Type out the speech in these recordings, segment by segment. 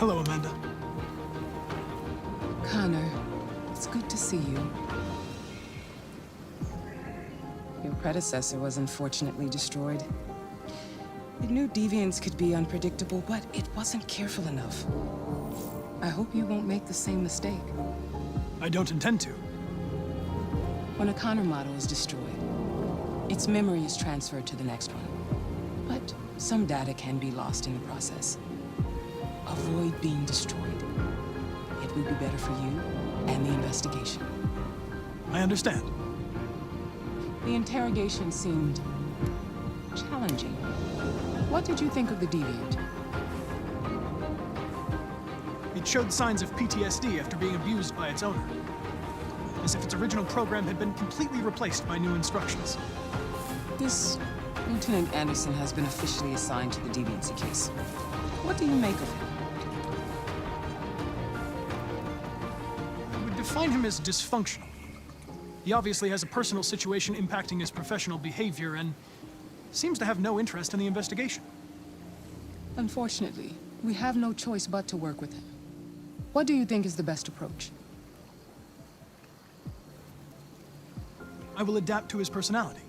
Hello, Amanda. Connor, it's good to see you. Your predecessor was unfortunately destroyed. It knew deviants could be unpredictable, but it wasn't careful enough. I hope you won't make the same mistake. I don't intend to. When a Connor model is destroyed, its memory is transferred to the next one. But some data can be lost in the process. Avoid being destroyed. It would be better for you and the investigation. I understand. The interrogation seemed challenging. What did you think of the deviant? It showed signs of PTSD after being abused by its owner. As if its original program had been completely replaced by new instructions. This Lieutenant Anderson has been officially assigned to the deviancy case. What do you make of him? I would define him as dysfunctional. He obviously has a personal situation impacting his professional behavior and seems to have no interest in the investigation. Unfortunately, we have no choice but to work with him. What do you think is the best approach? I will adapt to his personality.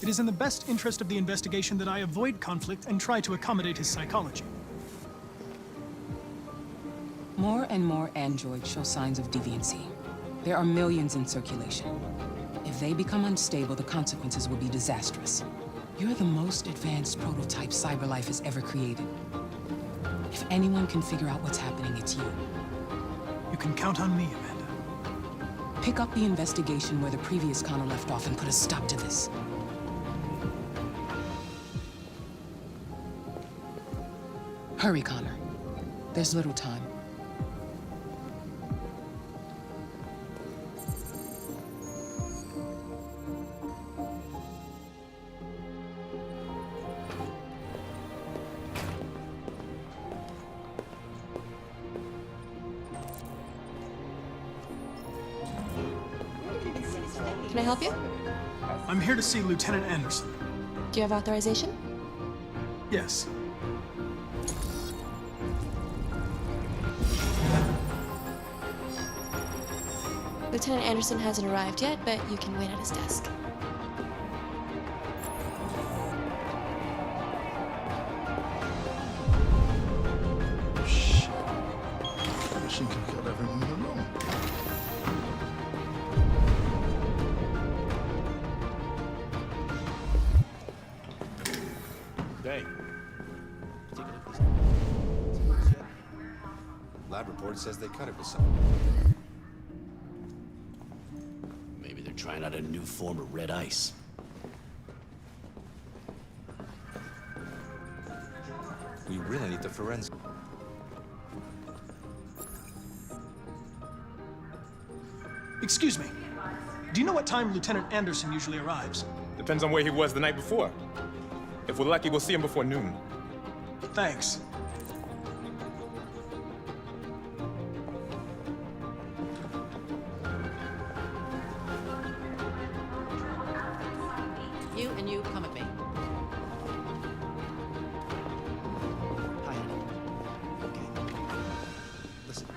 It is in the best interest of the investigation that I avoid conflict and try to accommodate his psychology. More and more androids show signs of deviancy. There are millions in circulation. If they become unstable, the consequences will be disastrous. You're the most advanced prototype CyberLife has ever created. If anyone can figure out what's happening, it's you. You can count on me, Amanda. Pick up the investigation where the previous Connor left off and put a stop to this. Hurry, Connor. There's little time. Can I help you? I'm here to see Lieutenant Anderson. Do you have authorization? Yes. Lieutenant Anderson hasn't arrived yet, but you can wait at his desk. Shit. She can kill everyone in the room. Dang. Lab report says they cut it with something. Maybe they're trying out a new form of red ice. We really need the forensic. Excuse me. Do you know what time Lieutenant Anderson usually arrives? Depends on where he was the night before. If we're lucky, we'll see him before noon. Thanks. You and you come with me. Hi, honey. Okay. Listen.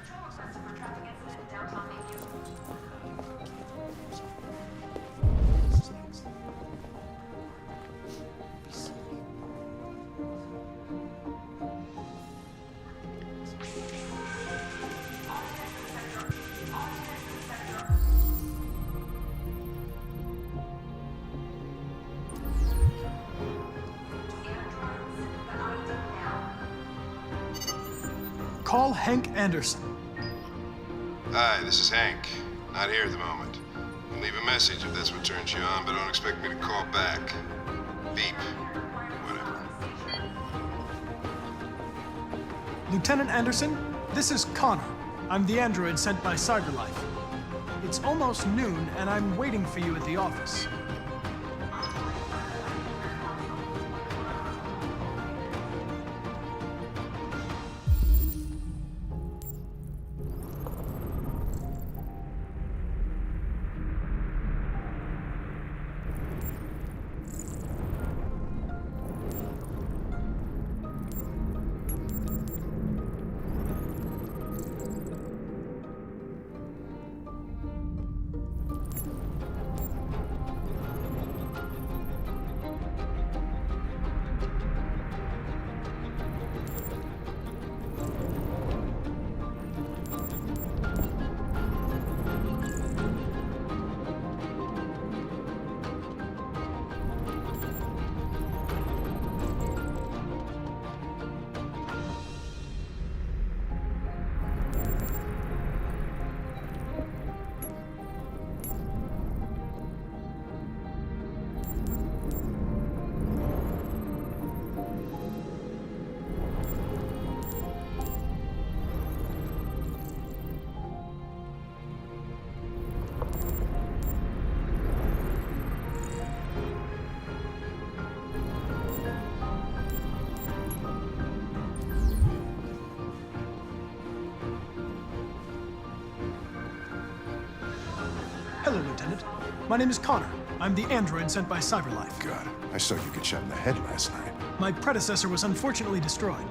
This is next. Be silly. Call Hank Anderson. Hi, this is Hank. Not here at the moment. You can leave a message if that's what turns you on, but don't expect me to call back. Beep. Whatever. Lieutenant Anderson, this is Connor. I'm the android sent by CyberLife. It's almost noon, and I'm waiting for you at the office. Hello, Lieutenant. My name is Connor. I'm the android sent by CyberLife. God, I saw you get shot in the head last night. My predecessor was unfortunately destroyed,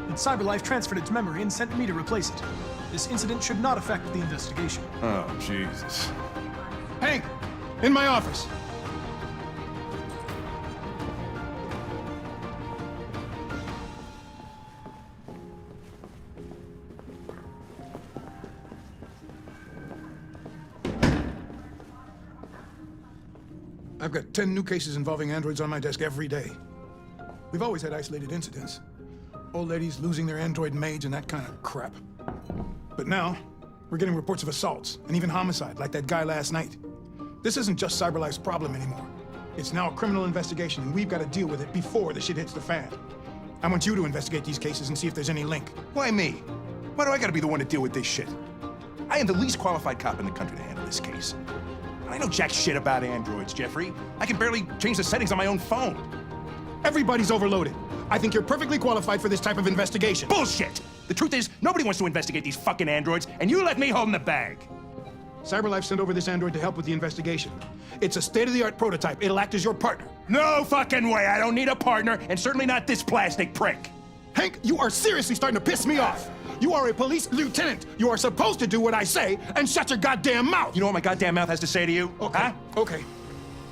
but CyberLife transferred its memory and sent me to replace it. This incident should not affect the investigation. Oh, Jesus. Hank, in my office. I've got 10 new cases involving androids on my desk every day. We've always had isolated incidents. Old ladies losing their android maids and that kind of crap. But now, we're getting reports of assaults and even homicide, like that guy last night. This isn't just CyberLife's problem anymore. It's now a criminal investigation, and we've got to deal with it before the shit hits the fan. I want you to investigate these cases and see if there's any link. Why me? Why do I gotta be the one to deal with this shit? I am the least qualified cop in the country to handle this case. And I know jack shit about androids, Jeffrey. I can barely change the settings on my own phone. Everybody's overloaded. I think you're perfectly qualified for this type of investigation. Bullshit! The truth is, nobody wants to investigate these fucking androids, and you let me hold in the bag. CyberLife sent over this android to help with the investigation. It's a state-of-the-art prototype. It'll act as your partner. No fucking way! I don't need a partner, and certainly not this plastic prick. Hank, you are seriously starting to piss me off. You are a police lieutenant. You are supposed to do what I say and shut your goddamn mouth. You know what my goddamn mouth has to say to you? Okay, Huh? okay.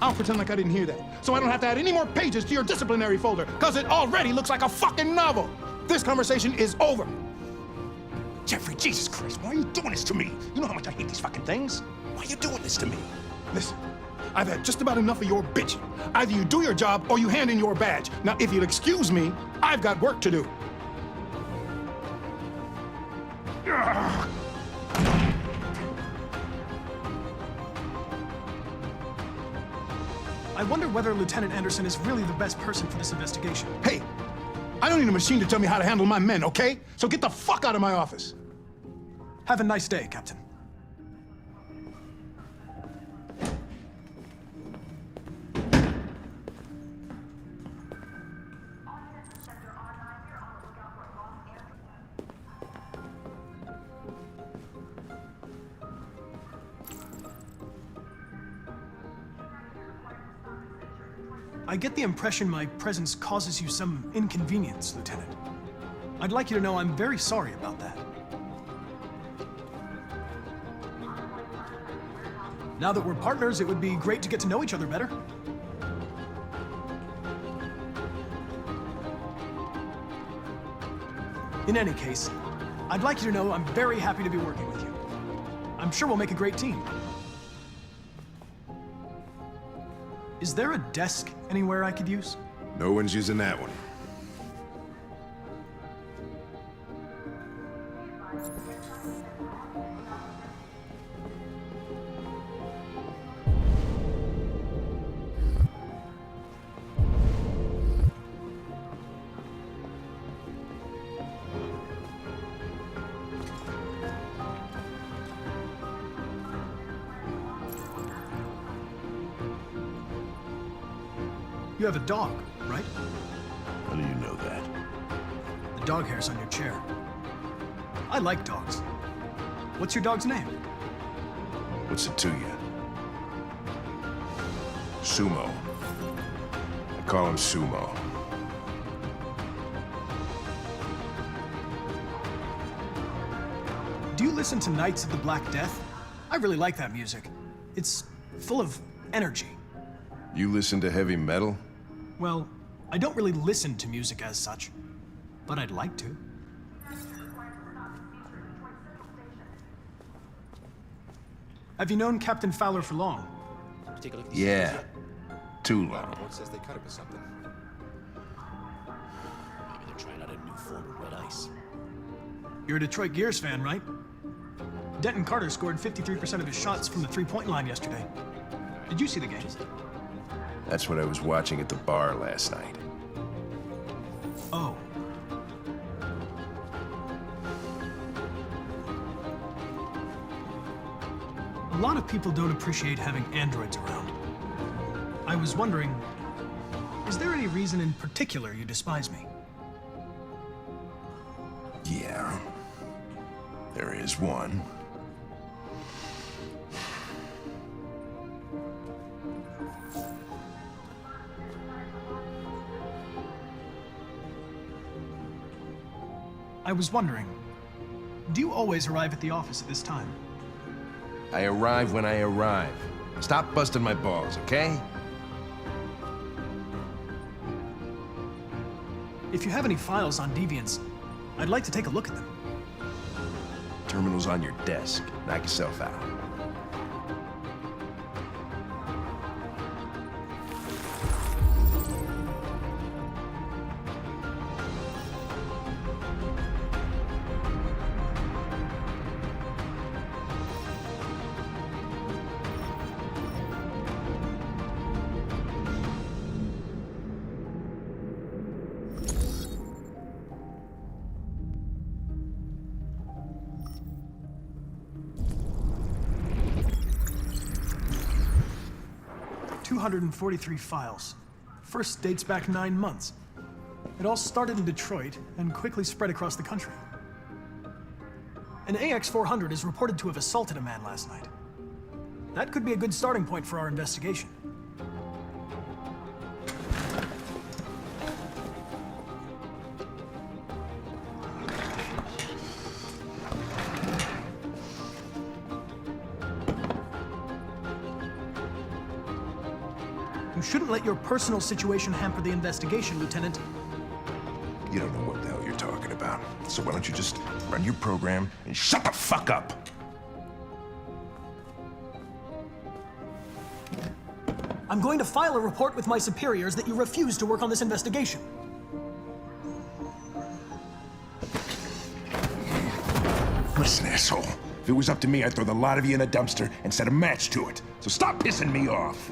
I'll pretend like I didn't hear that, so I don't have to add any more pages to your disciplinary folder, because it already looks like a fucking novel. This conversation is over. Jeffrey, Jesus Christ, why are you doing this to me? You know how much I hate these fucking things. Why are you doing this to me? Listen, I've had just about enough of your bitching. Either you do your job or you hand in your badge. Now, if you'll excuse me, I've got work to do. I wonder whether Lieutenant Anderson is really the best person for this investigation. Hey, I don't need a machine to tell me how to handle my men, okay? So get the fuck out of my office. Have a nice day, Captain. I get the impression my presence causes you some inconvenience, Lieutenant. I'd like you to know I'm very sorry about that. Now that we're partners, it would be great to get to know each other better. In any case, I'd like you to know I'm very happy to be working with you. I'm sure we'll make a great team. Is there a desk anywhere I could use? No one's using that one. You have a dog, right? How do you know that? The dog hair's on your chair. I like dogs. What's your dog's name? What's it to you? Sumo. I call him Sumo. Do you listen to Knights of the Black Death? I really like that music. It's full of energy. You listen to heavy metal? Well, I don't really listen to music as such, but I'd like to. Have you known Captain Fowler for long? Take a look at these Yeah. photos Too yet? long. Report says they cut it with something. Maybe they're trying out a new form of red ice. You're a Detroit Gears fan, right? Denton Carter scored 53% of his shots from the three-point line yesterday. Did you see the game? That's what I was watching at the bar last night. Oh. A lot of people don't appreciate having androids around. I was wondering, is there any reason in particular you despise me? Yeah. There is one. I was wondering, do you always arrive at the office at this time? I arrive when I arrive. Stop busting my balls, okay? If you have any files on deviants, I'd like to take a look at them. Terminal's on your desk. Knock yourself out. $243 files. First dates back 9 months. It all started in Detroit and quickly spread across the country. An AX-400 is reported to have assaulted a man last night. That could be a good starting point for our investigation. You shouldn't let your personal situation hamper the investigation, Lieutenant. You don't know what the hell you're talking about. So why don't you just run your program and shut the fuck up? I'm going to file a report with my superiors that you refuse to work on this investigation. Listen, asshole. If it was up to me, I'd throw the lot of you in a dumpster and set a match to it. So stop pissing me off.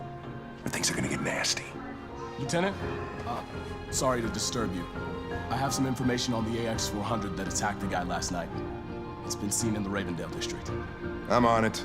Or things are gonna get nasty. Lieutenant, sorry to disturb you. I have some information on the AX-400 that attacked the guy last night. It's been seen in the Ravendale district. I'm on it.